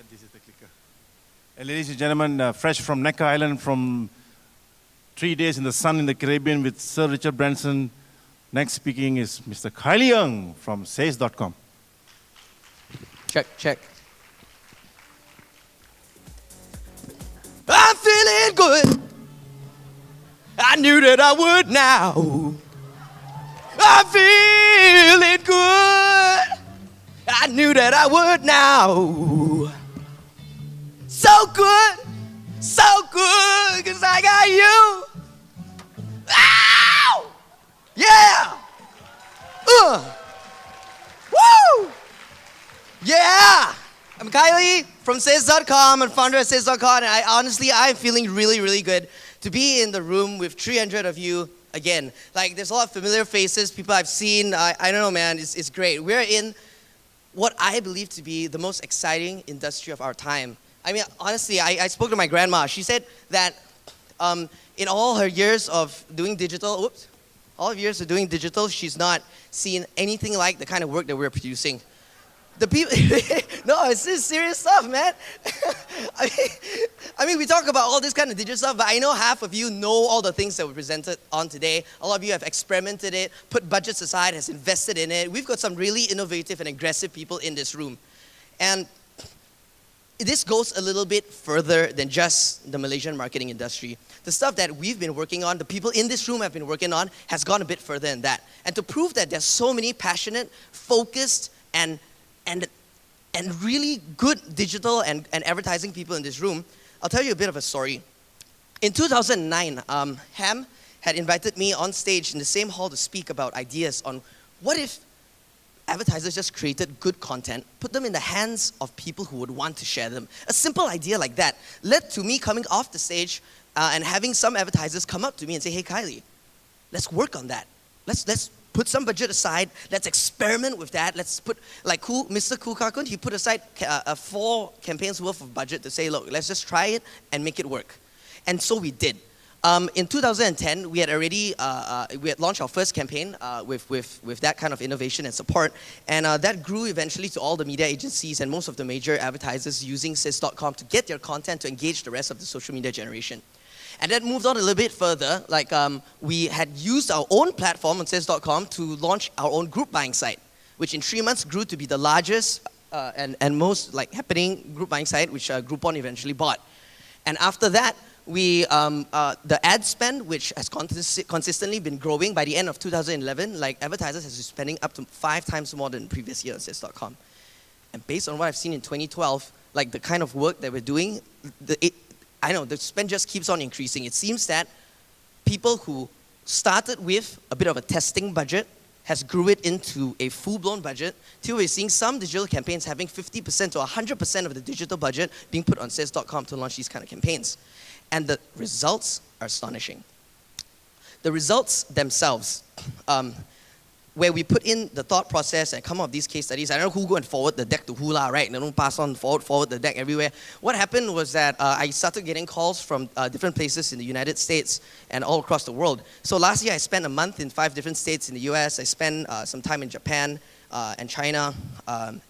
This is the clicker. Ladies and gentlemen, fresh from Necker Island from 3 days in the sun in the Caribbean with Sir Richard Branson. Next speaking is Mr. Kylie Young from Says.com. Check, check. I'm feeling good. I knew that I would now. I'm feeling good. I knew that I would now. So good, cause I got you. Ow! Yeah! Woo! Yeah! I'm Kylie from Says.com and founder of Says.com, and I'm feeling really, really good to be in the room with 300 of you again. Like, there's a lot of familiar faces, people I've seen. I don't know, man, it's great. We're in what I believe to be the most exciting industry of our time. I mean, honestly, I spoke to my grandma. She said that in all her years of doing digital, she's not seen anything like the kind of work that we're producing. The people, no, it's just serious stuff, man. I mean, we talk about all this kind of digital stuff, but I know half of you know all the things that we presented on today. A lot of you have experimented it, put budgets aside, has invested in it. We've got some really innovative and aggressive people in this room. And this goes a little bit further than just the Malaysian marketing industry. The stuff that we've been working on, the people in this room have been working on, has gone a bit further than that. And to prove that there's so many passionate, focused, and really good digital and advertising people in this room, I'll tell you a bit of a story. In 2009, Ham had invited me on stage in the same hall to speak about ideas on what if advertisers just created good content, put them in the hands of people who would want to share them. A simple idea like that led to me coming off the stage and having some advertisers come up to me and say, hey Kylie, let's work on that. Let's put some budget aside, let's experiment with that. Let's put, like Mr. Kukakun, he put aside 4 campaigns worth of budget to say, look, let's just try it and make it work. And so we did. In 2010, we had already launched our first campaign with that kind of innovation and support, and that grew eventually to all the media agencies and most of the major advertisers using Says.com to get their content to engage the rest of the social media generation. And that moved on a little bit further. Like we had used our own platform on Says.com to launch our own group buying site, which in 3 months grew to be the largest and most happening group buying site, which Groupon eventually bought. And after that, we, the ad spend, which has consistently been growing, by the end of 2011, advertisers have been spending up to 5 times more than previous year on Says.com. And based on what I've seen in 2012, the kind of work that we're doing, I know the spend just keeps on increasing. It seems that people who started with a bit of a testing budget has grew it into a full-blown budget, till we're seeing some digital campaigns having 50% to 100% of the digital budget being put on Says.com to launch these kind of campaigns. And the results are astonishing. The results themselves, where we put in the thought process and come up with these case studies. I don't know who go and forward the deck to who lah, right? They don't pass on, forward the deck everywhere. What happened was that I started getting calls from different places in the United States and all across the world. So last year I spent a month in 5 different states in the US. I spent some time in Japan and China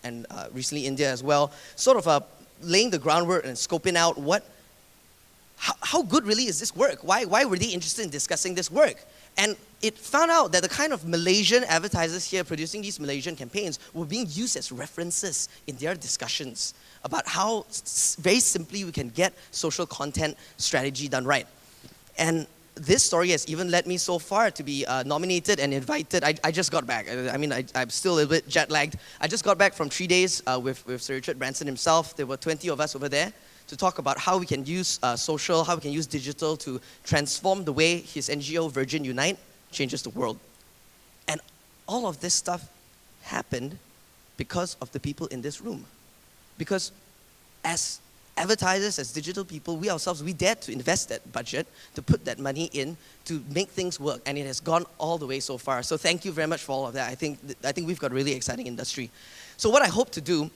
and recently India as well. Sort of laying the groundwork and scoping out how good really is this work? Why were they interested in discussing this work? And it found out that the kind of Malaysian advertisers here producing these Malaysian campaigns were being used as references in their discussions about how very simply we can get social content strategy done right. And this story has even led me so far to be nominated and invited. I just got back. I mean, I'm still a little bit jet lagged. I just got back from 3 days with Sir Richard Branson himself. There were 20 of us over there to talk about how we can use social, how we can use digital to transform the way his NGO, Virgin Unite, changes the world. And all of this stuff happened because of the people in this room. Because as advertisers, as digital people, we ourselves, we dared to invest that budget, to put that money in, to make things work. And it has gone all the way so far. So thank you very much for all of that. I think we've got a really exciting industry. So what I hope to do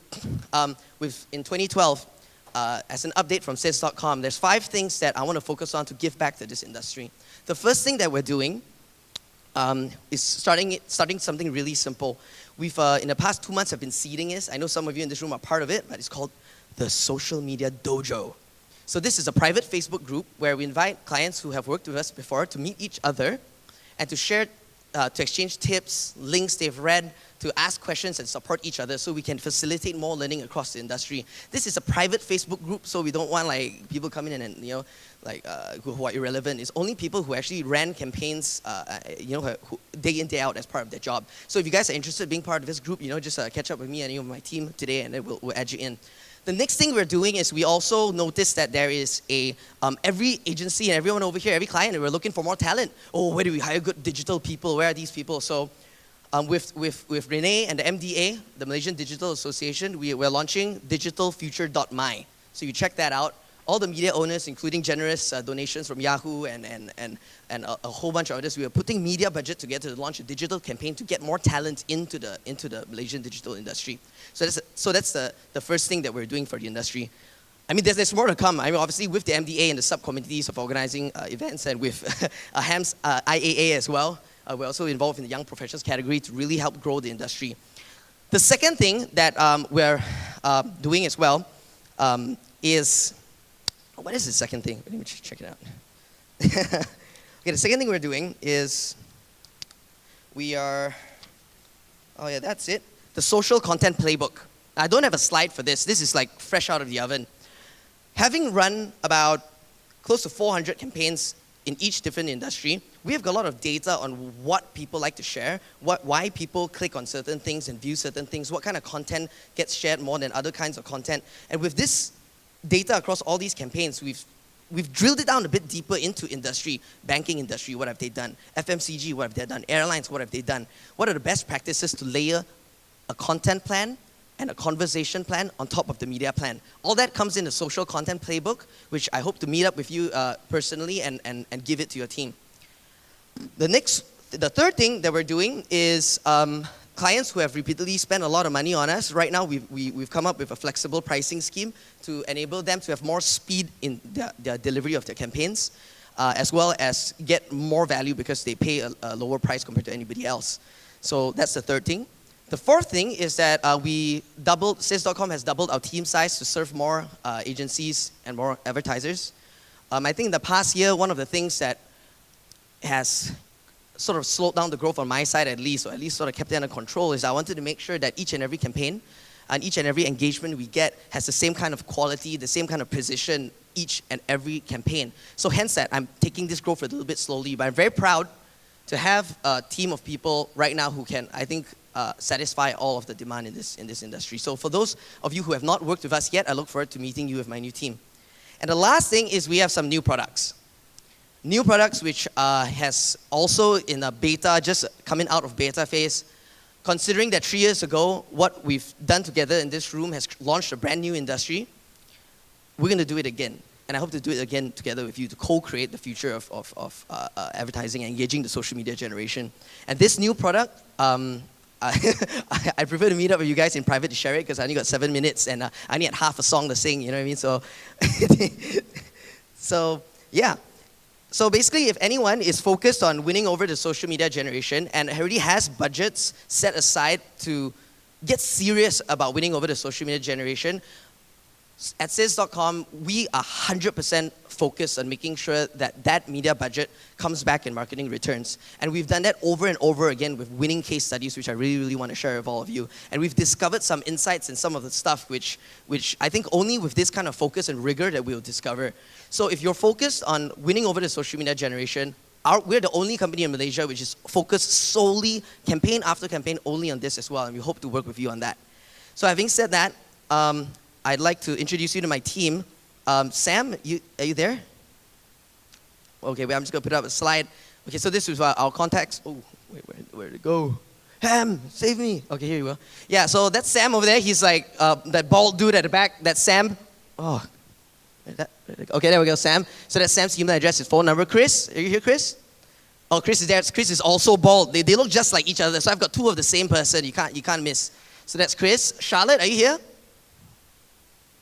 in 2012, as an update from Sales.com, there's 5 things that I want to focus on to give back to this industry. The first thing that we're doing is starting something really simple. We've, in the past 2 months, have been seeding this. I know some of you in this room are part of it, but it's called the Social Media Dojo. So this is a private Facebook group where we invite clients who have worked with us before to meet each other and to share, to exchange tips, links they've read, to ask questions and support each other so we can facilitate more learning across the industry. This is a private Facebook group, so we don't want like people coming in and who are irrelevant. It's only people who actually ran campaigns, who, day in, day out as part of their job. So if you guys are interested in being part of this group, just catch up with me and any of my team today, and then we'll add you in. The next thing we're doing is we also noticed that there is every agency and everyone over here, every client, we're looking for more talent. Oh, where do we hire good digital people? Where are these people? So with Renee and the MDA, the Malaysian Digital Association, we're launching digitalfuture.my. So you check that out. All the media owners, including generous donations from Yahoo and a whole bunch of others, we are putting media budget together to launch a digital campaign to get more talent into the Malaysian digital industry. So that's the first thing that we're doing for the industry. I mean, there's more to come. I mean, obviously with the MDA and the subcommittees of organizing events, and with HAMS IAA as well, we're also involved in the young professionals category to really help grow the industry. The second thing that we're doing as well is, what is the second thing? Let me check it out. Okay, the second thing we're doing is that's it. The social content playbook. I don't have a slide for this. This is like fresh out of the oven. Having run about close to 400 campaigns in each different industry, we have got a lot of data on what people like to share, why people click on certain things and view certain things, what kind of content gets shared more than other kinds of content. And with this data across all these campaigns, we've drilled it down a bit deeper into industry, banking industry, what have they done? FMCG, what have they done? Airlines, what have they done? What are the best practices to layer a content plan and a conversation plan on top of the media plan? All that comes in the social content playbook, which I hope to meet up with you personally and give it to your team. The third thing that we're doing is clients who have repeatedly spent a lot of money on us. Right now, we've come up with a flexible pricing scheme to enable them to have more speed in their delivery of their campaigns, as well as get more value because they pay a lower price compared to anybody else. So that's the third thing. The fourth thing is that Sales.com has doubled our team size to serve more agencies and more advertisers. I think in the past year, one of the things that has sort of slowed down the growth on my side at least, or at least sort of kept it under control, is I wanted to make sure that each and every campaign and each and every engagement we get has the same kind of quality, the same kind of precision each and every campaign. So hence that I'm taking this growth a little bit slowly, but I'm very proud to have a team of people right now who can, I think, satisfy all of the demand in this industry. So for those of you who have not worked with us yet, I look forward to meeting you with my new team. And the last thing is we have some new products. New products which has also in a beta, just coming out of beta phase. Considering that 3 years ago, what we've done together in this room has launched a brand new industry, we're going to do it again. And I hope to do it again together with you to co-create the future of advertising and engaging the social media generation. And this new product, I prefer to meet up with you guys in private to share it because I only got 7 minutes and I only had half a song to sing, you know what I mean? So basically, if anyone is focused on winning over the social media generation and already has budgets set aside to get serious about winning over the social media generation, at Sales.com, we are 100% focused on making sure that media budget comes back in marketing returns. And we've done that over and over again with winning case studies, which I really, really want to share with all of you. And we've discovered some insights in some of the stuff which I think only with this kind of focus and rigor that we'll discover. So if you're focused on winning over the social media generation, we're the only company in Malaysia which is focused solely, campaign after campaign, only on this as well. And we hope to work with you on that. So having said that, I'd like to introduce you to my team. Sam, are you there? Okay, wait, I'm just going to put up a slide. Okay, so this is our contacts. Oh, wait, where'd it go? Ham, save me. Okay, here you go. Yeah, so that's Sam over there. He's like that bald dude at the back. That's Sam. Oh, okay, there we go, Sam. So that's Sam's email address, his phone number. Chris, are you here, Chris? Oh, Chris is there. Chris is also bald. They look just like each other. So I've got two of the same person. You can't miss. So that's Chris. Charlotte, are you here?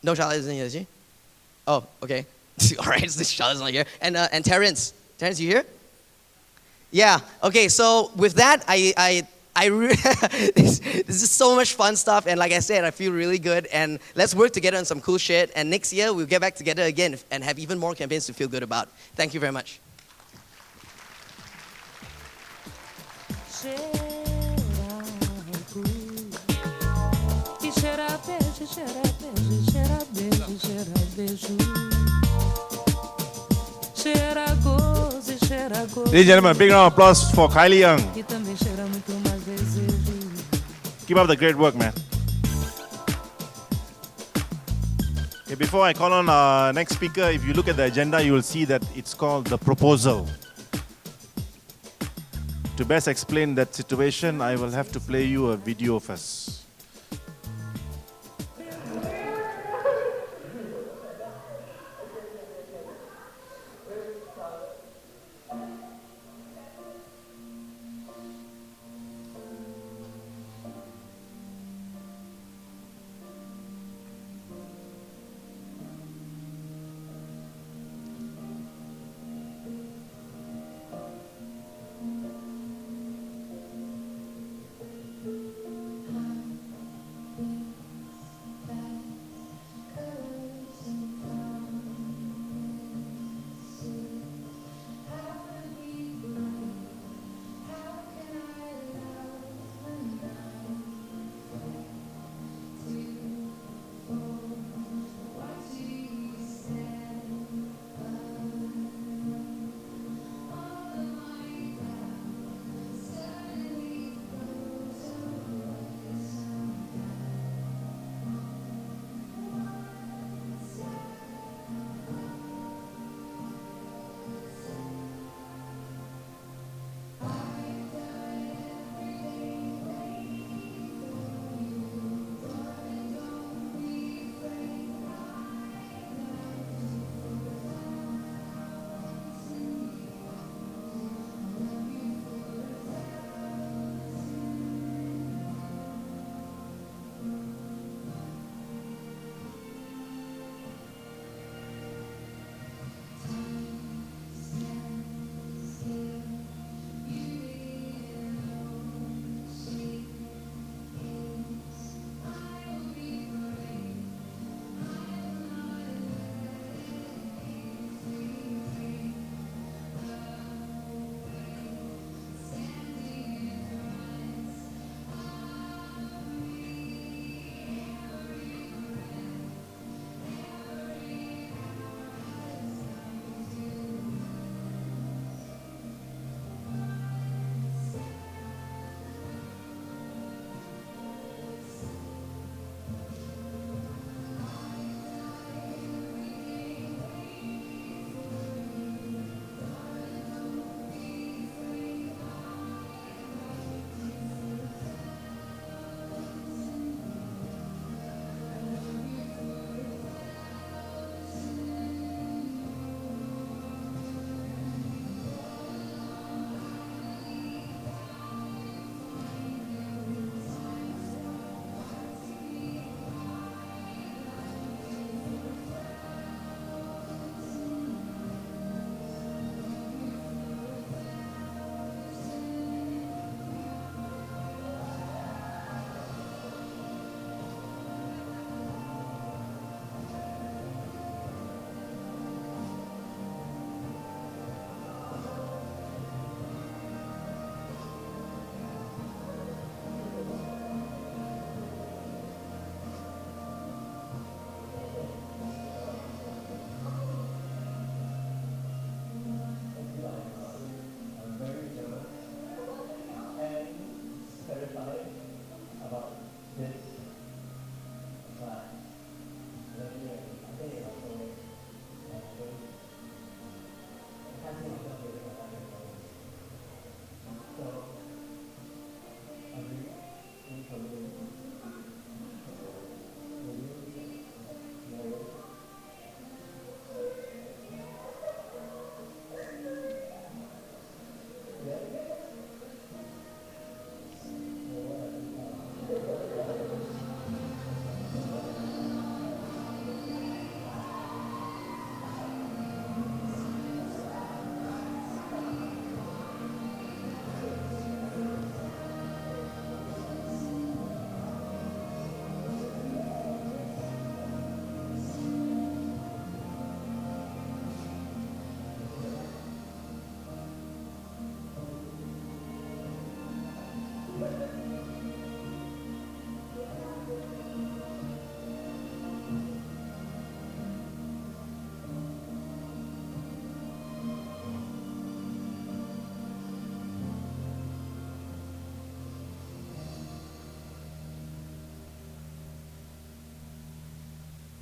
No, Charlotte isn't here, is she? Oh, okay. All right, so Charlotte's not here. And Terrence. Terrence, you here? Yeah. Okay. So with that, this is so much fun stuff, and like I said, I feel really good. And let's work together on some cool shit. And next year we'll get back together again and have even more campaigns to feel good about. Thank you very much. Ladies and gentlemen, big round of applause for Kylie Young. Keep up the great work, man. Okay, before I call on our next speaker, if you look at the agenda, you will see that it's called The Proposal. To best explain that situation, I will have to play you a video first.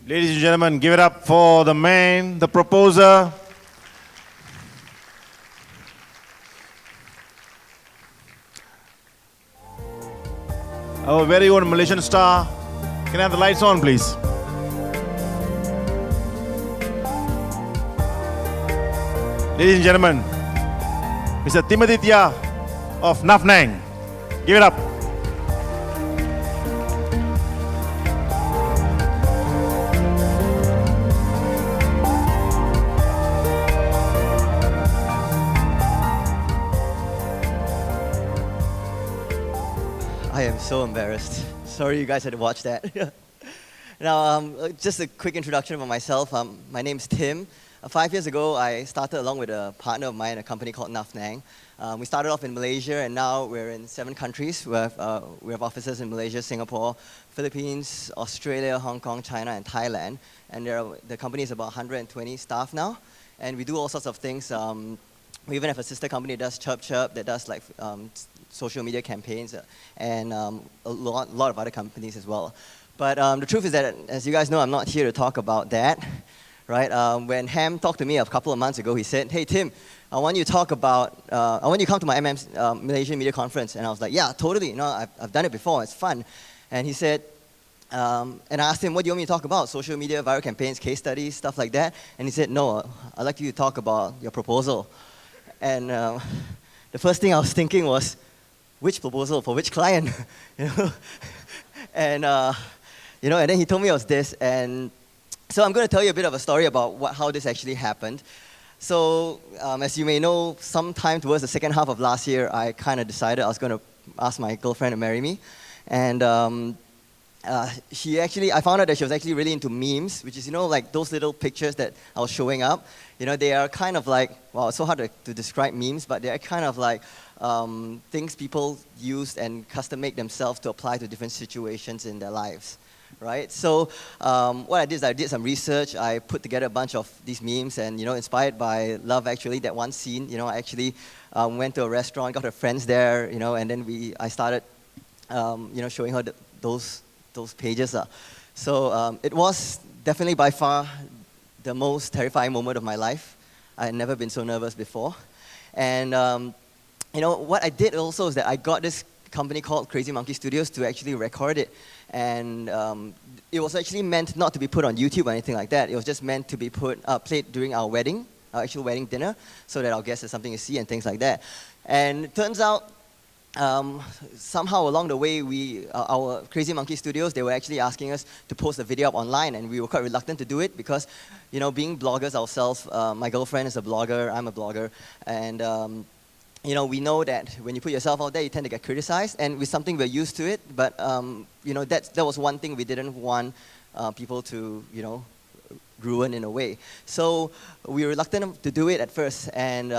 Ladies and gentlemen, give it up for the man, the proposer. Our very own Malaysian star. Can I have the lights on, please? Ladies and gentlemen, Mr. Timothy Tia of Naf Nang. Give it up. I am so embarrassed. Sorry you guys had to watch that. Now, just a quick introduction about myself. My name's Tim. 5 years ago, I started along with a partner of mine, a company called Naf Nang. We started off in Malaysia, and now we're in 7 countries. We have offices in Malaysia, Singapore, Philippines, Australia, Hong Kong, China, and Thailand. And the company is about 120 staff now. And we do all sorts of things. We even have a sister company that does Chirp Chirp, that does like social media campaigns, and a lot of other companies as well. But the truth is that, as you guys know, I'm not here to talk about that, right? When Ham talked to me a couple of months ago, he said, "Hey Tim, I want you to talk about, I want you to come to my Malaysian Media Conference." And I was like, "Yeah, totally. You know, I've done it before. It's fun." And he said, and I asked him, "What do you want me to talk about? Social media, viral campaigns, case studies, stuff like that?" And he said, "No, I'd like you to talk about your proposal." And the first thing I was thinking was, which proposal for which client? You know? And you know, and then he told me it was this, and so I'm going to tell you a bit of a story about how this actually happened. So as you may know, sometime towards the second half of last year, I kind of decided I was going to ask my girlfriend to marry me, and I found out that she was actually really into memes, which is, you know, like those little pictures that I was showing up. You know, they are kind of like, well, it's so hard to describe memes, but they're kind of like things people use and custom make themselves to apply to different situations in their lives, right? So what I did is I did some research. I put together a bunch of these memes, and, you know, inspired by Love Actually, that one scene, you know, I actually went to a restaurant, got her friends there, you know, and then I started, you know, showing her those pages. So it was definitely by far the most terrifying moment of my life. I had never been so nervous before. And you know, what I did also is that I got this company called Crazy Monkey Studios to actually record it. And it was actually meant not to be put on YouTube or anything like that. It was just meant to be played during our wedding, our actual wedding dinner, so that our guests had something to see and things like that. And it turns out, somehow along the way, our Crazy Monkey Studios, they were actually asking us to post a video up online, and we were quite reluctant to do it because, you know, being bloggers ourselves, my girlfriend is a blogger, I'm a blogger, and you know, we know that when you put yourself out there, you tend to get criticized, and with something we're used to it, but you know, that was one thing we didn't want people to, you know, ruin in a way. So we were reluctant to do it at first, and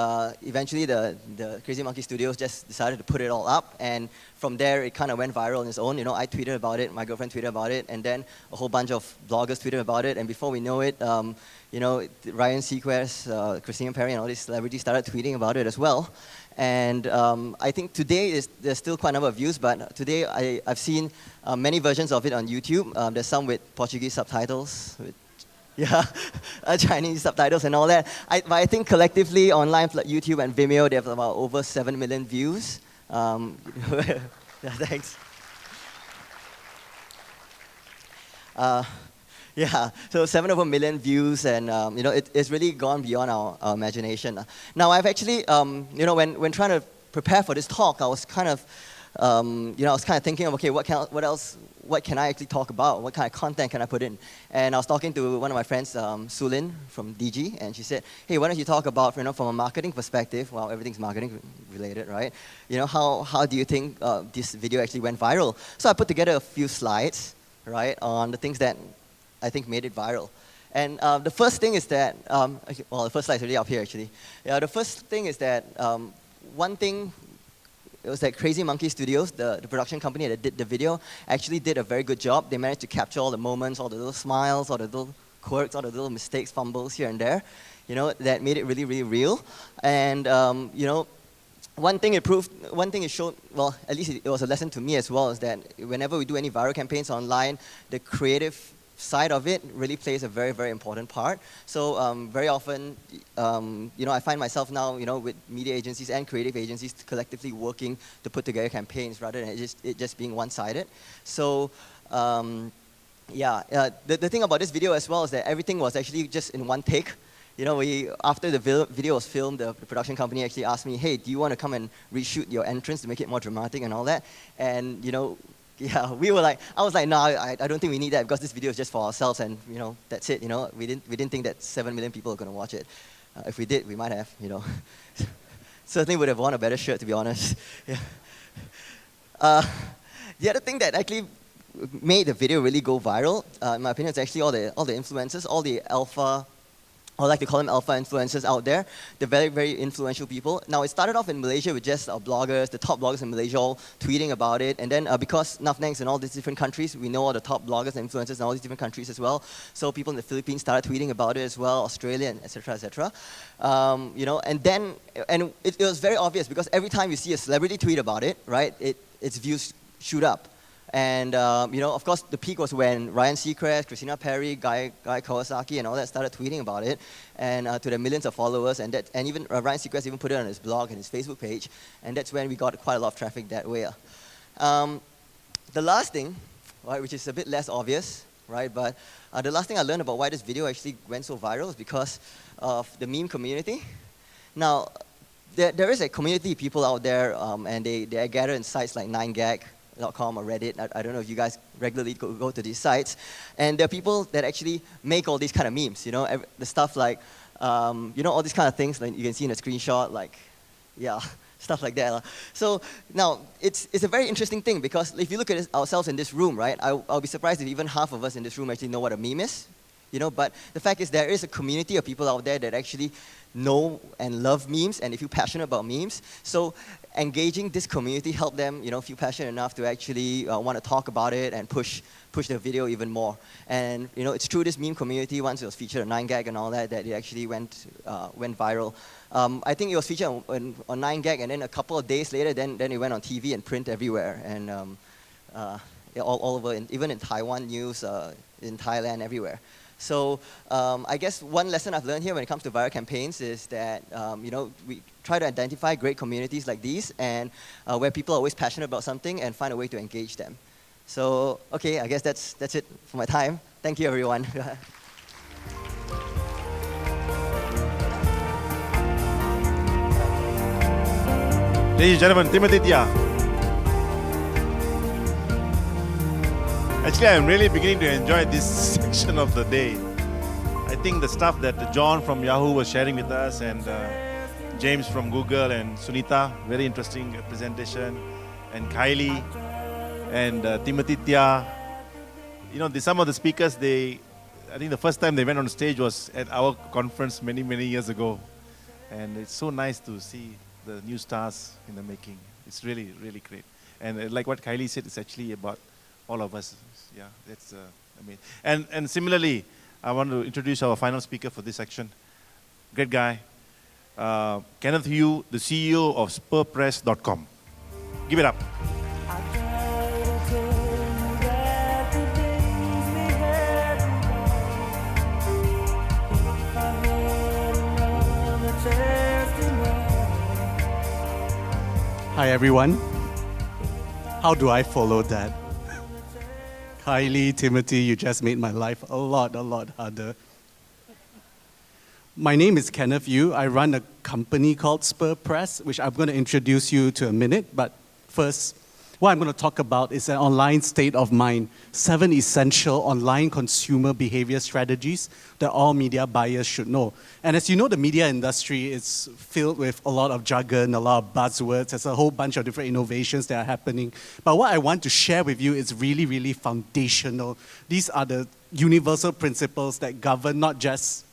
eventually the Crazy Monkey Studios just decided to put it all up, and from there it kind of went viral on its own. You know, I tweeted about it, my girlfriend tweeted about it, and then a whole bunch of bloggers tweeted about it, and before we know it, you know, Ryan Seacrest, Christina Perry, and all these celebrities started tweeting about it as well. And I think today there's still quite a number of views, but today I've seen many versions of it on YouTube. There's some with Portuguese subtitles, yeah, Chinese subtitles and all that. But I think collectively online, like YouTube and Vimeo, they have about over 7 million views. Yeah, thanks. Yeah, so 7 over million views, and you know, it's really gone beyond our imagination. Now, I've actually, you know, when trying to prepare for this talk, I was kind of, you know, I was kind of thinking of, okay, what can I actually talk about? What kind of content can I put in? And I was talking to one of my friends, Sulin from DG, and she said, "Hey, why don't you talk about, you know, from a marketing perspective? Well, everything's marketing related, right? You know, how do you think this video actually went viral?" So I put together a few slides, right, on the things that I think made it viral. And the first thing is that, well, the first slide is already up here actually. Yeah, the first thing is that one thing, it was that Crazy Monkey Studios, the production company that did the video, actually did a very good job. They managed to capture all the moments, all the little smiles, all the little quirks, all the little mistakes, fumbles here and there, you know, that made it really, really real. And, you know, one thing it showed, well, at least it was a lesson to me as well, is that whenever we do any viral campaigns online, the creative side of it really plays a very, very important part. So very often, I find myself now, with media agencies and creative agencies collectively working to put together campaigns rather than it just being one-sided. So the thing about this video as well is that everything was actually just in one take. After the video was filmed, the production company actually asked me, hey, do you want to come and reshoot your entrance to make it more dramatic and all that? And, we were like, I was like, no, I don't think we need that because this video is just for ourselves and, that's it, We didn't think that 7 million people are going to watch it. If we did, we might have, certainly would have worn a better shirt, to be honest. Yeah. The other thing that actually made the video really go viral, in my opinion, is actually all the influencers, all the alpha, I like to call them alpha influencers out there. They're very, very influential people. Now, it started off in Malaysia with just bloggers, the top bloggers in Malaysia all tweeting about it. And then because Nafnang's in all these different countries, we know all the top bloggers and influencers in all these different countries as well. So people in the Philippines started tweeting about it as well, Australia, and et cetera, et cetera. And it was very obvious because every time you see a celebrity tweet about it, right, its views shoot up. And, of course, the peak was when Ryan Seacrest, Christina Perry, Guy Kawasaki, and all that started tweeting about it, and to the millions of followers, and even Ryan Seacrest even put it on his blog and his Facebook page, and that's when we got quite a lot of traffic that way. The last thing, right, which is a bit less obvious, right, but the last thing I learned about why this video actually went so viral is because of the meme community. Now, there is a community of people out there, and they gather in sites like 9gag.com or Reddit. I don't know if you guys regularly go to these sites. And there are people that actually make all these kind of memes, the stuff like, all these kind of things like you can see in a screenshot, like, stuff like that. So now, it's a very interesting thing because if you look at ourselves in this room, right, I'll be surprised if even half of us in this room actually know what a meme is. But the fact is there is a community of people out there that actually know and love memes and they feel passionate about memes. So engaging this community helped them, feel passionate enough to actually want to talk about it and push the video even more. And it's through this meme community, once it was featured on 9gag and all that it actually went viral. I think it was featured on 9gag, and then a couple of days later, then it went on TV and print everywhere, and all over, even in Taiwan news, in Thailand, everywhere. So I guess one lesson I've learned here when it comes to viral campaigns is that we try to identify great communities like these and where people are always passionate about something and find a way to engage them. So okay, I guess that's it for my time. Thank you, everyone. Ladies and gentlemen, Timothy Tia. Actually, I'm really beginning to enjoy this section of the day. I think the stuff that John from Yahoo was sharing with us and James from Google and Sunita, very interesting presentation, and Kylie and Timothy Tia. Some of the speakers, I think the first time they went on stage was at our conference many, many years ago. And it's so nice to see the new stars in the making. It's really, really great. And like what Kylie said, it's actually about all of us. Yeah, that's amazing. And similarly, I want to introduce our final speaker for this section. Great guy, Kenneth Hu, the CEO of SpurPress.com. Give it up. Hi everyone. How do I follow that? Kylie, Timothy, you just made my life a lot harder. My name is Kenneth Yu. I run a company called SpurPress, which I'm going to introduce you to in a minute. But first, what I'm going to talk about is an online state of mind. 7 essential online consumer behavior strategies that all media buyers should know. And as you know, the media industry is filled with a lot of jargon, a lot of buzzwords. There's a whole bunch of different innovations that are happening. But what I want to share with you is really, really foundational. These are the universal principles that govern not just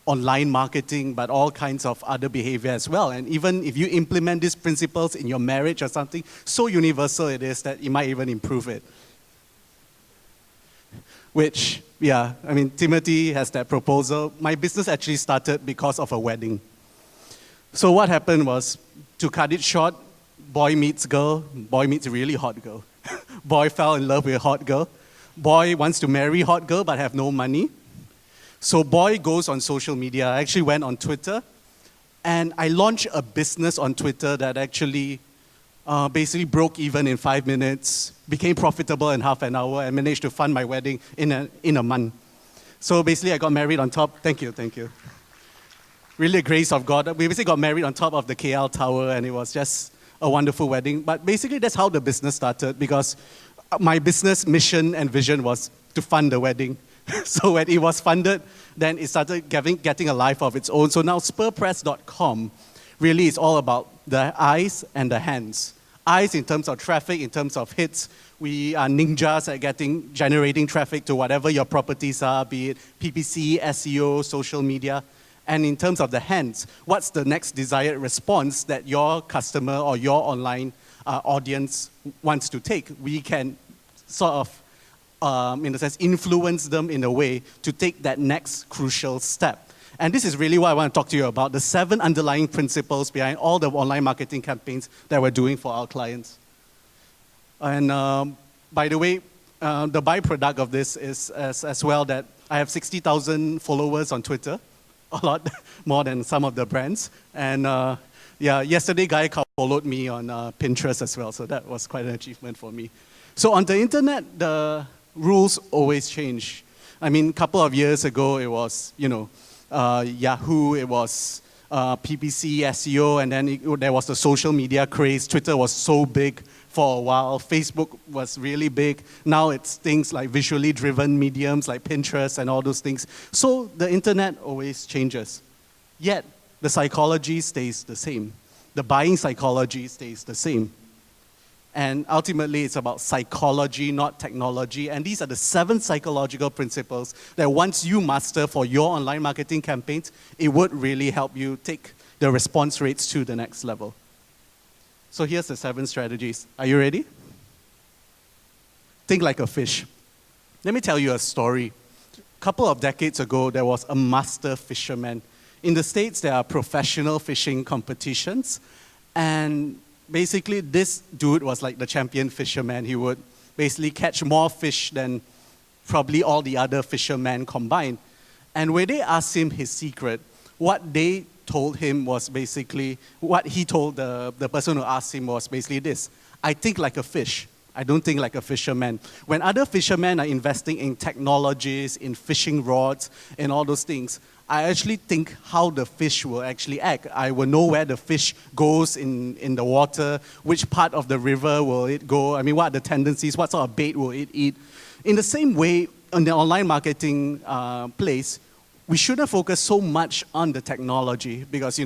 online marketing, but all kinds of other behavior as well. And even if you implement these principles in your marriage or something, so universal it is that you might even improve it. Which, Timothy has that proposal. My business actually started because of a wedding. So what happened was, to cut it short, boy meets girl, boy meets a really hot girl. Boy fell in love with a hot girl. Boy wants to marry hot girl but have no money. So boy goes on social media. I actually went on Twitter, and I launched a business on Twitter that actually basically broke even in 5 minutes, became profitable in half an hour, and managed to fund my wedding in a month. So basically, I got married on top. Thank you. Really a grace of God. We basically got married on top of the KL Tower, and it was just a wonderful wedding. But basically, that's how the business started, because my business mission and vision was to fund the wedding. So when it was funded, then it started getting a life of its own. So now spurpress.com really is all about the eyes and the hands. Eyes in terms of traffic, in terms of hits. We are ninjas at generating traffic to whatever your properties are, be it PPC, SEO, social media. And in terms of the hands, what's the next desired response that your customer or your online audience wants to take? We can sort of, in a sense, influence them in a way to take that next crucial step. And this is really what I want to talk to you about, the 7 underlying principles behind all the online marketing campaigns that we're doing for our clients. And by the way, the byproduct of this is as well that I have 60,000 followers on Twitter, a lot more than some of the brands. And yesterday Guy followed me on Pinterest as well, so that was quite an achievement for me. So on the internet, the rules always change. I mean, a couple of years ago, it was, Yahoo, it was PPC, SEO, and then there was the social media craze. Twitter was so big for a while. Facebook was really big. Now it's things like visually driven mediums like Pinterest and all those things. So the internet always changes. Yet, the psychology stays the same. The buying psychology stays the same. And ultimately, it's about psychology, not technology. And these are the 7 psychological principles that once you master for your online marketing campaigns, it would really help you take the response rates to the next level. So here's the 7 strategies. Are you ready? Think like a fish. Let me tell you a story. A couple of decades ago, there was a master fisherman. In the States, there are professional fishing competitions. And basically, this dude was like the champion fisherman. He would basically catch more fish than probably all the other fishermen combined. And when they asked him his secret, what they told him was basically, what he told the person who asked him was basically this: I think like a fish. I don't think like a fisherman. When other fishermen are investing in technologies, in fishing rods, and all those things, I actually think how the fish will actually act. I will know where the fish goes in the water, which part of the river will it go, I mean, what are the tendencies, what sort of bait will it eat. In the same way, in the online marketing place, we shouldn't focus so much on the technology because,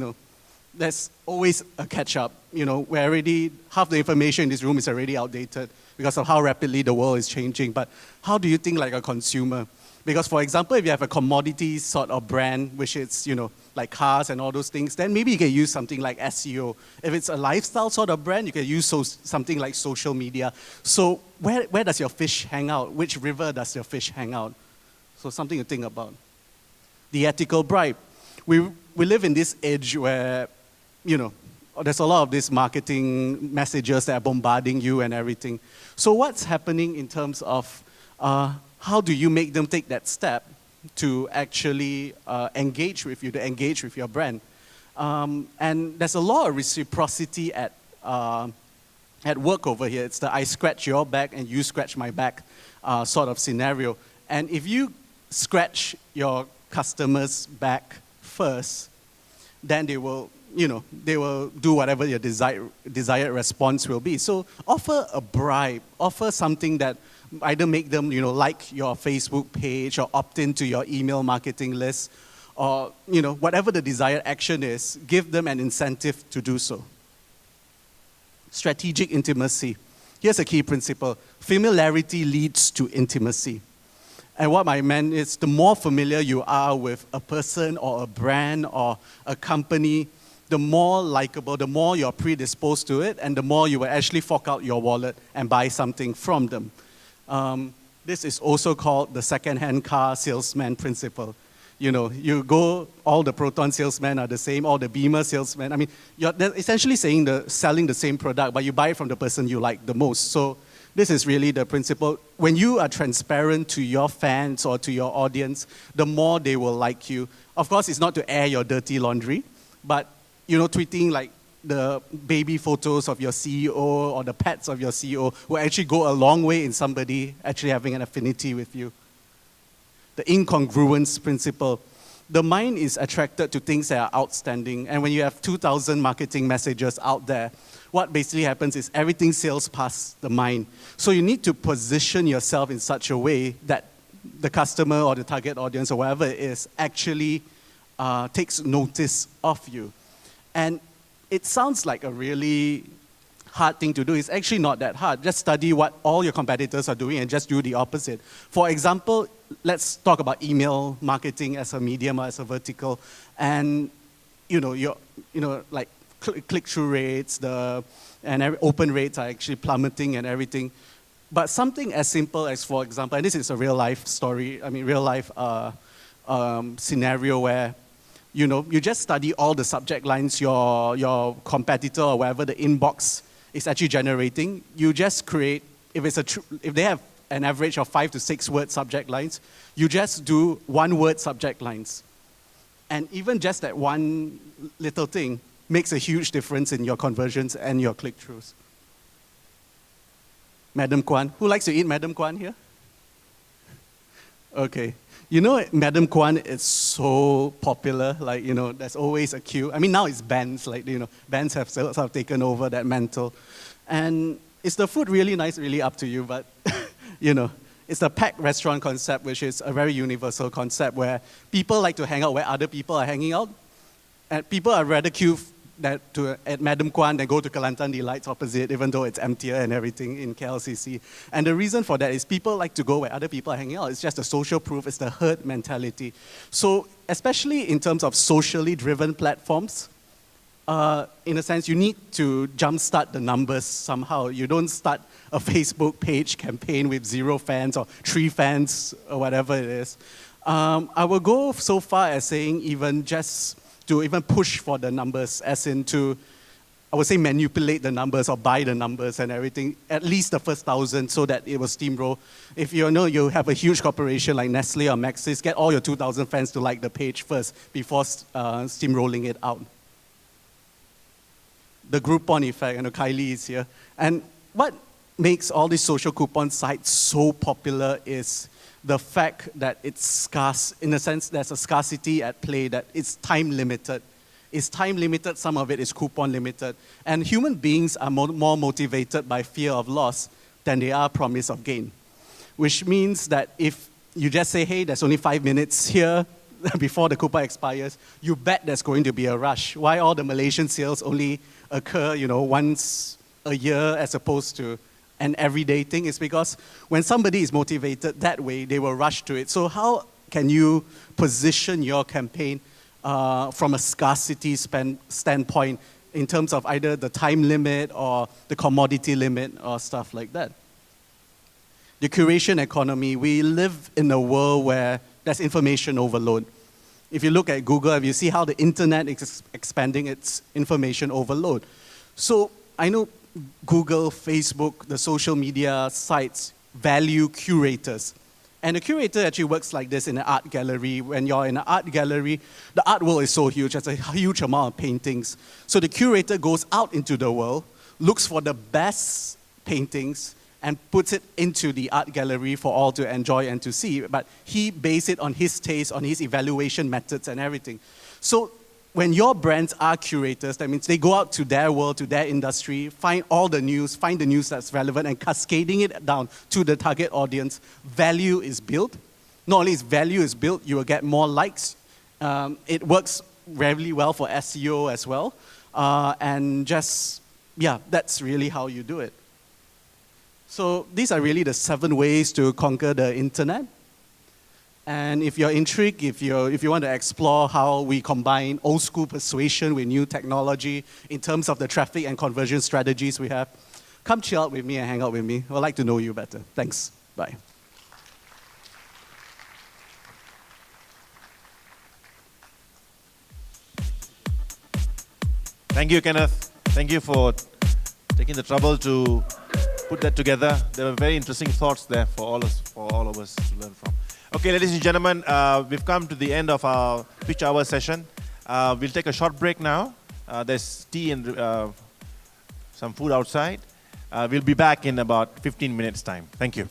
there's always a catch-up. We're already, half the information in this room is already outdated because of how rapidly the world is changing. But how do you think like a consumer? Because, for example, if you have a commodity sort of brand, which is, like cars and all those things, then maybe you can use something like SEO. If it's a lifestyle sort of brand, you can use something like social media. So where does your fish hang out? Which river does your fish hang out? So something to think about. The ethical bribe. We live in this age where, there's a lot of these marketing messages that are bombarding you and everything. So what's happening in terms of how do you make them take that step to actually engage with you, to engage with your brand? And there's a lot of reciprocity at work over here. It's the I scratch your back and you scratch my back sort of scenario. And if you scratch your customer's back first, then they will do whatever your desired response will be. So offer a bribe, offer something that either make them, like your Facebook page or opt into your email marketing list, or, whatever the desired action is, give them an incentive to do so. Strategic intimacy. Here's a key principle. Familiarity leads to intimacy. And what I meant is the more familiar you are with a person or a brand or a company, the more likable, the more you're predisposed to it, and the more you will actually fork out your wallet and buy something from them. This is also called the second-hand car salesman principle. You go, all the Proton salesmen are the same, all the Beamer salesmen. They're essentially selling the same product, but you buy it from the person you like the most. So This is really the principle. When you are transparent to your fans or to your audience, the more they will like you. Of course, it's not to air your dirty laundry, but tweeting like the baby photos of your CEO or the pets of your CEO will actually go a long way in somebody actually having an affinity with you. The incongruence principle. The mind is attracted to things that are outstanding. And when you have 2,000 marketing messages out there, what basically happens is everything sails past the mind. So you need to position yourself in such a way that the customer or the target audience or whatever it is actually takes notice of you. And it sounds like a really hard thing to do. It's actually not that hard. Just study what all your competitors are doing and just do the opposite. For example, let's talk about email marketing as a medium or as a vertical. And like click-through rates, and open rates are actually plummeting and everything. But something as simple as, for example, and this is a real-life story, real-life scenario where you just study all the subject lines your competitor or whatever the inbox is actually generating. You just create, if they have an average of 5 to 6 word subject lines, you just do 1 word subject lines. And even just that one little thing makes a huge difference in your conversions and your click-throughs. Madam Kwan. Who likes to eat Madam Kwan here? Okay. Madam Kwan is so popular, there's always a queue. Now it's Ben's, Ben's have sort of taken over that mantle. And is the food really nice? Really up to you, but, it's the packed restaurant concept, which is a very universal concept where people like to hang out where other people are hanging out. And people are rather queue at Madam Kwan than go to Kelantan Delights opposite, even though it's emptier and everything in KLCC. And the reason for that is people like to go where other people are hanging out. It's just a social proof. It's the herd mentality. So especially in terms of socially driven platforms, in a sense, you need to jumpstart the numbers somehow. You don't start a Facebook page campaign with 0 fans or 3 fans or whatever it is. I will go so far as saying to even push for the numbers, as in to, I would say, manipulate the numbers or buy the numbers and everything, at least the first 1,000 so that it will steamroll. If you have a huge corporation like Nestle or Maxis, get all your 2,000 fans to like the page first before steamrolling it out. The Groupon effect, Kylie is here. And what makes all these social coupon sites so popular is the fact that it's scarce. In a sense, there's a scarcity at play, that it's time limited. It's time limited, some of it is coupon limited. And human beings are more motivated by fear of loss than they are promise of gain. Which means that if you just say, hey, there's only 5 minutes here before the coupon expires, you bet there's going to be a rush. Why all the Malaysian sales only occur, once a year as opposed to an everyday thing, is because when somebody is motivated that way, they will rush to it. So how can you position your campaign from a scarcity standpoint in terms of either the time limit or the commodity limit or stuff like that? The curation economy, we live in a world where there's information overload. If you look at Google, if you see how the internet is expanding its information overload. So I know Google, Facebook, the social media sites value curators. And the curator actually works like this in an art gallery. When you're in an art gallery, the art world is so huge, there's a huge amount of paintings. So the curator goes out into the world, looks for the best paintings, and puts it into the art gallery for all to enjoy and to see. But he based it on his taste, on his evaluation methods and everything. So when your brands are curators, that means they go out to their world, to their industry, find all the news, find the news that's relevant, and cascading it down to the target audience. Value is built. Not only is value is built, you will get more likes. It works really well for SEO as well. That's really how you do it. So these are really the 7 ways to conquer the internet. And if you're intrigued, if you want to explore how we combine old school persuasion with new technology in terms of the traffic and conversion strategies we have, come chill out with me and hang out with me. I'd like to know you better. Thanks. Bye. Thank you, Kenneth. Thank you for taking the trouble to put that together. There were very interesting thoughts there for all of us to learn from. Okay, ladies and gentlemen, we've come to the end of our pitch hour session. We'll take a short break now. There's tea and some food outside. We'll be back in about 15 minutes' time. Thank you.